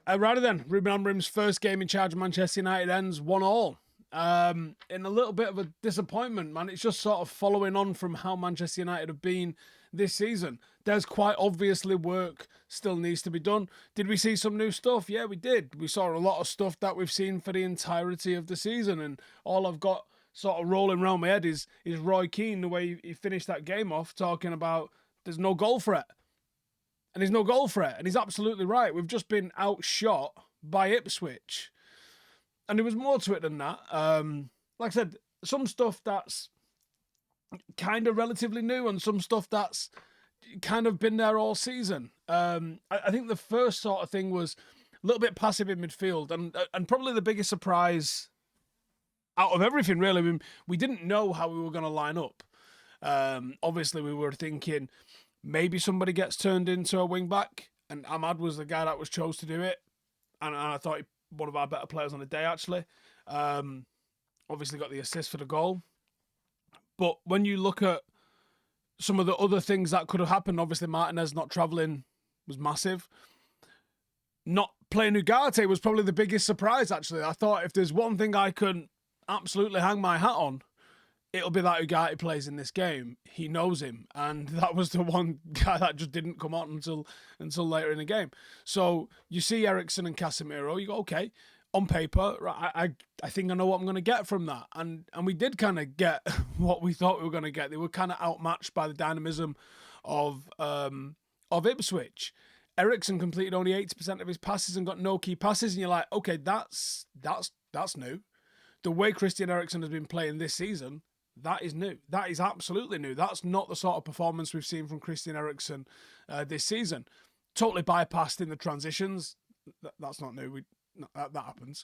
Righty then, Ruben Amorim's first game in charge of Manchester United ends 1-1. In a little bit of a disappointment, man. It's just sort of following on from how Manchester United have been this season. There's quite obviously work still needs to be done. Did we see some new stuff? Yeah, we did. We saw a lot of stuff that we've seen for the entirety of the season, and all I've got sort of rolling around my head is Roy Keane, the way he finished that game off, talking about there's no goal threat. And there's no goal threat. And he's absolutely right. We've just been outshot by Ipswich. And there was more to it than that. Like I said, some stuff that's kind of relatively new and some stuff that's kind of been there all season. I think the first sort of thing was a little bit passive in midfield. And probably the biggest surprise out of everything, really. I mean, we didn't know how we were going to line up. Obviously, we were thinking maybe somebody gets turned into a wing back, and Ahmad was the guy that was chose to do it. And I thought one of our better players on the day, actually. Obviously got the assist for the goal. But when you look at some of the other things that could have happened, obviously Martinez not travelling was massive. Not playing Ugarte was probably the biggest surprise, actually. I thought if there's one thing I can absolutely hang my hat on, it'll be that Ugarte plays in this game. He knows him, and that was the one guy that just didn't come on until later in the game. So you see Eriksen and Casemiro, you go, okay, on paper, right, I think I know what I'm going to get from that. And we did kind of get what we thought we were going to get. They were kind of outmatched by the dynamism of Ipswich. Eriksen completed only 80% of his passes and got no key passes, and you're like, okay, that's new. The way Christian Eriksen has been playing this season, that is new. That is absolutely new. That's not the sort of performance we've seen from Christian Eriksen this season. Totally bypassed in the transitions. That's not new. That happens.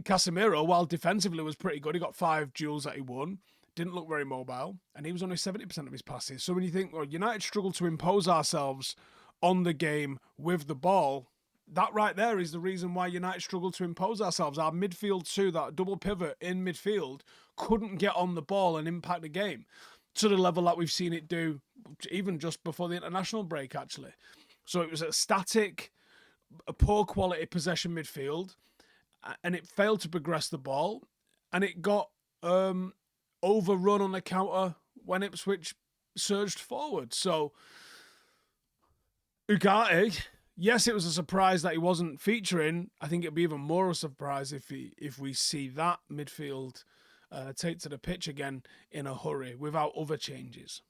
Casemiro, while defensively was pretty good, he got 5 duels that he won. Didn't look very mobile, and he was only 70% of his passes. So when you think, well, United struggled to impose ourselves on the game with the ball, that right there is the reason why United struggled to impose ourselves. Our midfield two, that double pivot in midfield, couldn't get on the ball and impact the game to the level that we've seen it do even just before the international break, actually. So it was a static, a poor quality possession midfield, and it failed to progress the ball, and it got overrun on the counter when Ipswich surged forward. So Ugarte, yes, it was a surprise that he wasn't featuring. I think it'd be even more a surprise if we see that midfield take to the pitch again in a hurry without other changes.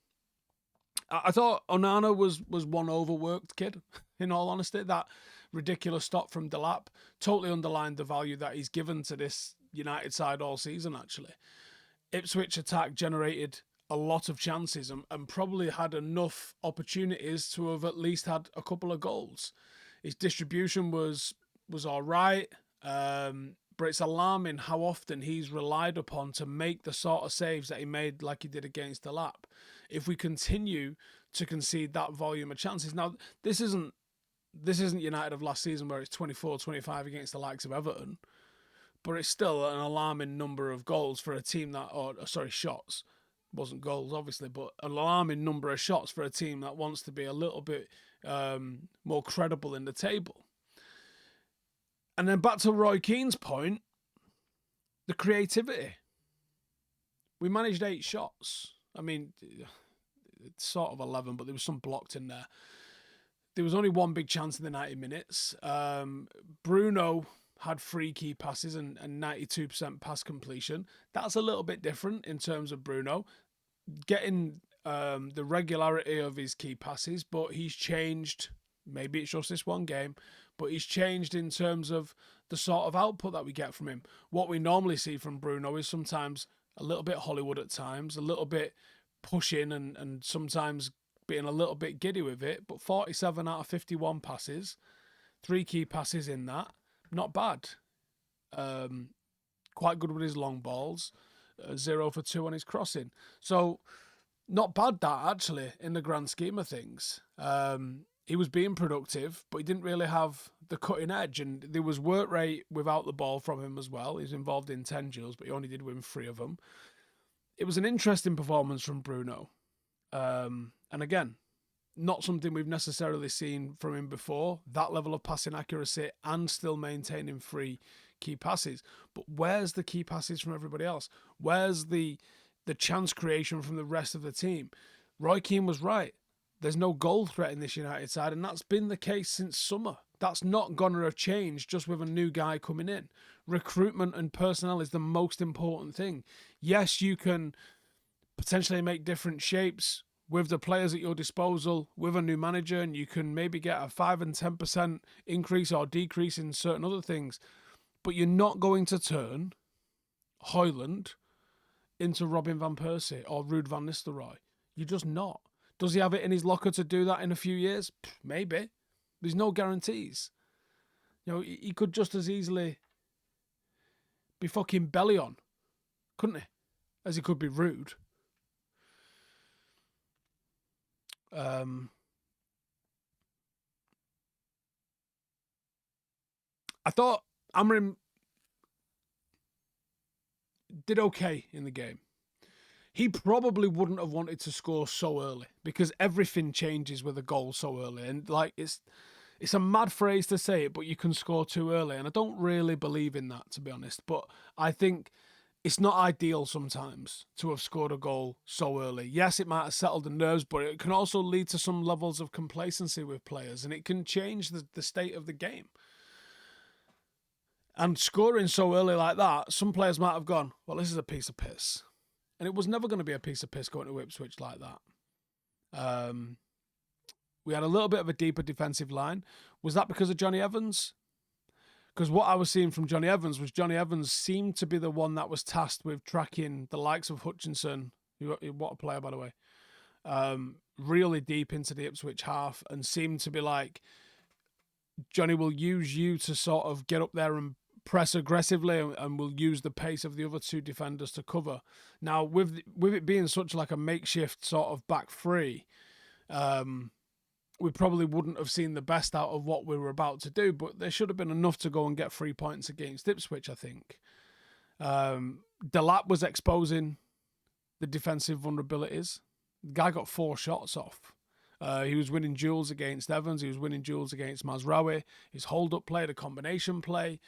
I thought Onana was one overworked kid, in all honesty. That ridiculous stop from Delap totally underlined the value that he's given to this United side all season, actually. Ipswich attack generated a lot of chances and probably had enough opportunities to have at least had a couple of goals. His distribution was all right, but it's alarming how often he's relied upon to make the sort of saves that he made like he did against the Lap. If we continue to concede that volume of chances. Now, this isn't United of last season where it's 24-25 against the likes of Everton, but it's still an alarming number of goals for a team shots. Wasn't goals, obviously, but an alarming number of shots for a team that wants to be a little bit more credible in the table. And then back to Roy Keane's point, the creativity. We managed 8 shots. I mean, it's sort of 11, but there was some blocked in there. There was only one big chance in the 90 minutes. Bruno had 3 key passes and 92% pass completion. That's a little bit different in terms of Bruno getting the regularity of his key passes, but he's changed. Maybe it's just this one game, but he's changed in terms of the sort of output that we get from him. What we normally see from Bruno is sometimes a little bit Hollywood at times, a little bit pushing and sometimes being a little bit giddy with it, but 47 out of 51 passes, 3 key passes in that, not bad. Quite good with his long balls, 0 for 2 on his crossing. So not bad that, actually, in the grand scheme of things. He was being productive, but he didn't really have the cutting edge, and there was work rate without the ball from him as well. He was involved in 10 duels, but he only did win 3 of them. It was an interesting performance from Bruno. And again, Not something we've necessarily seen from him before, that level of passing accuracy and still maintaining free key passes. But where's the key passes from everybody else? Where's the chance creation from the rest of the team? Roy Keane was right. There's no goal threat in this United side, and that's been the case since summer. That's not going to have changed just with a new guy coming in. Recruitment and personnel is the most important thing. Yes, you can potentially make different shapes with the players at your disposal with a new manager, and you can maybe get a 5 and 10% increase or decrease in certain other things. But you're not going to turn Højlund into Robin van Persie or Ruud van Nistelrooy. You're just not. Does he have it in his locker to do that in a few years? Maybe. There's no guarantees. He could just as easily be fucking belly on, couldn't he? As he could be rude. I thought Amorim did okay in the game. He probably wouldn't have wanted to score so early because everything changes with a goal so early. And it's a mad phrase to say it, but you can score too early. And I don't really believe in that, to be honest. But I think it's not ideal sometimes to have scored a goal so early. Yes, it might have settled the nerves, but it can also lead to some levels of complacency with players, and it can change the state of the game. And scoring so early like that, some players might have gone, well, this is a piece of piss. And it was never going to be a piece of piss going to Ipswich like that. We had a little bit of a deeper defensive line. Was that because of Johnny Evans? Because what I was seeing from Johnny Evans seemed to be the one that was tasked with tracking the likes of Hutchinson, what a player, by the way, really deep into the Ipswich half, and seemed to be like, Johnny will use you to sort of get up there and press aggressively, and will use the pace of the other two defenders to cover. Now, with it being such like a makeshift sort of back three, we probably wouldn't have seen the best out of what we were about to do, but there should have been enough to go and get 3 points against Ipswich, I think. Delap was exposing the defensive vulnerabilities. The guy got 4 shots off. He was winning duels against Evans. He was winning duels against Mazraoui. His hold-up play, the combination play.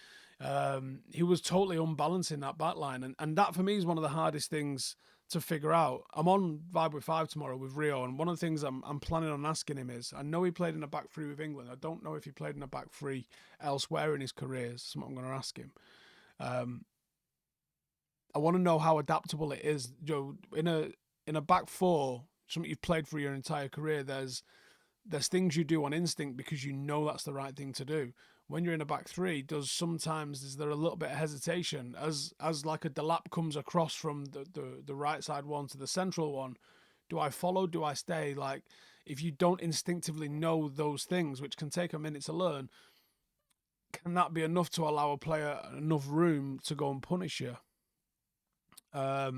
He was totally unbalancing that back line. And that, for me, is one of the hardest things to figure out. I'm on Vibe with 5 tomorrow with Rio, and one of the things I'm planning on asking him is, I know he played in a back three with England. I don't know if he played in a back three elsewhere in his career. That's what I'm going to ask him. I want to know how adaptable it is. In a back four, something you've played for your entire career, there's things you do on instinct because you know that's the right thing to do. When you're in a back three, is there a little bit of hesitation as like a Delap comes across from the right side one to the central one? Do I follow? Do I stay? Like, if you don't instinctively know those things, which can take a minute to learn, can that be enough to allow a player enough room to go and punish you? But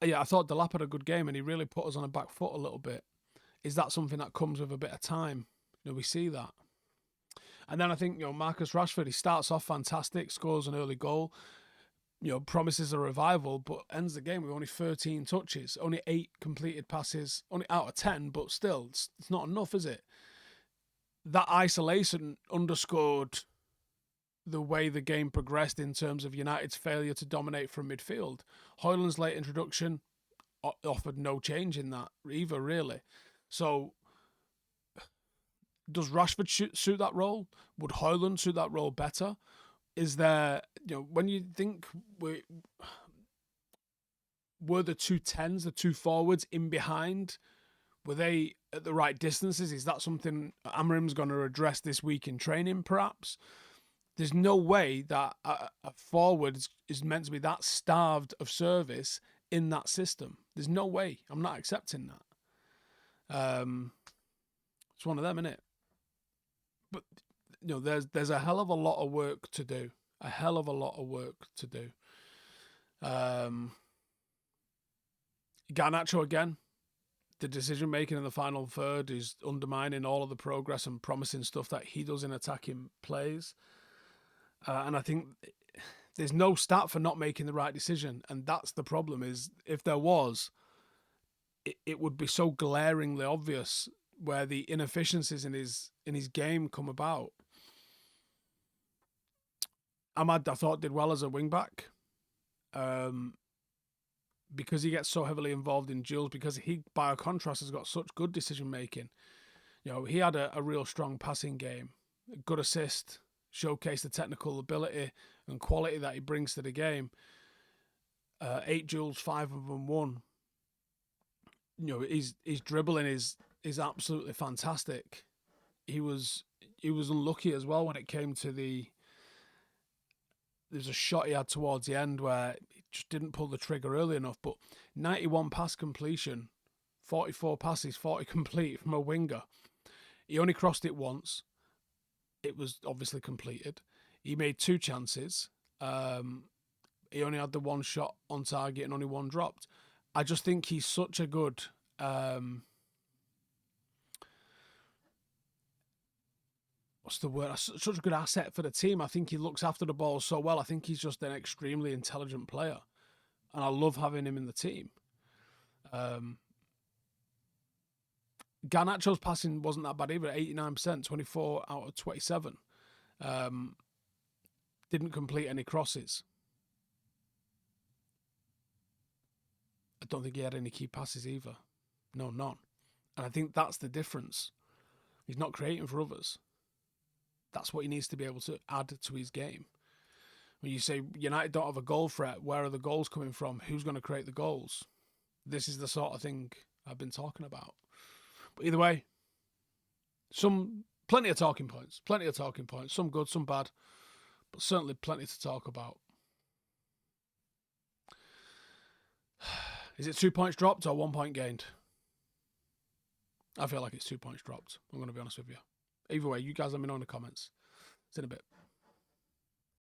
I thought Delap had a good game, and he really put us on a back foot a little bit. Is that something that comes with a bit of time? We see that. And then I think, Marcus Rashford, he starts off fantastic, scores an early goal, promises a revival, but ends the game with only 13 touches, only 8 completed passes, only out of 10, but still, it's not enough, is it? That isolation underscored the way the game progressed in terms of United's failure to dominate from midfield. Højlund's late introduction offered no change in that either, really. So, does Rashford suit that role? Would Højlund suit that role better? Is there, when you think were the 2 10s, the 2 forwards in behind, were they at the right distances? Is that something Amorim's going to address this week in training, perhaps? There's no way that a forward is meant to be that starved of service in that system. There's no way. I'm not accepting that. It's one of them, isn't it? But there's a hell of a lot of work to do. A hell of a lot of work to do. Garnacho again. The decision making in the final third is undermining all of the progress and promising stuff that he does in attacking plays. And I think there's no stat for not making the right decision, and that's the problem. Is if there was, it would be so glaringly obvious where the inefficiencies in his game come about. Ahmad, I thought, did well as a wing back, because he gets so heavily involved in duels, because he, by contrast, has got such good decision making. He had a real strong passing game, good assist, showcased the technical ability and quality that he brings to the game. 8 duels, 5 of them won. His dribbling is absolutely fantastic. He was unlucky as well when it came to there's a shot he had towards the end where he just didn't pull the trigger early enough. But 91 pass completion, 44 passes, 40 complete from a winger. He only crossed it once. It was obviously completed. He made 2 chances. He only had the 1 shot on target and only 1 dropped. I just think he's such a good such a good asset for the team. I think he looks after the ball so well. I think he's just an extremely intelligent player, and I love having him in the team. Garnacho's passing wasn't that bad either, 89%, 24 out of 27. Didn't complete any crosses. I don't think he had any key passes either. No, none. And I think that's the difference. He's not creating for others. That's what he needs to be able to add to his game. When you say United don't have a goal threat, where are the goals coming from? Who's going to create the goals? This is the sort of thing I've been talking about. But either way, plenty of talking points. Some good, some bad, but certainly plenty to talk about. Is it 2 points dropped or 1 point gained? I feel like it's 2 points dropped. I'm going to be honest with you. Either way, you guys let me know in the comments. See you in a bit.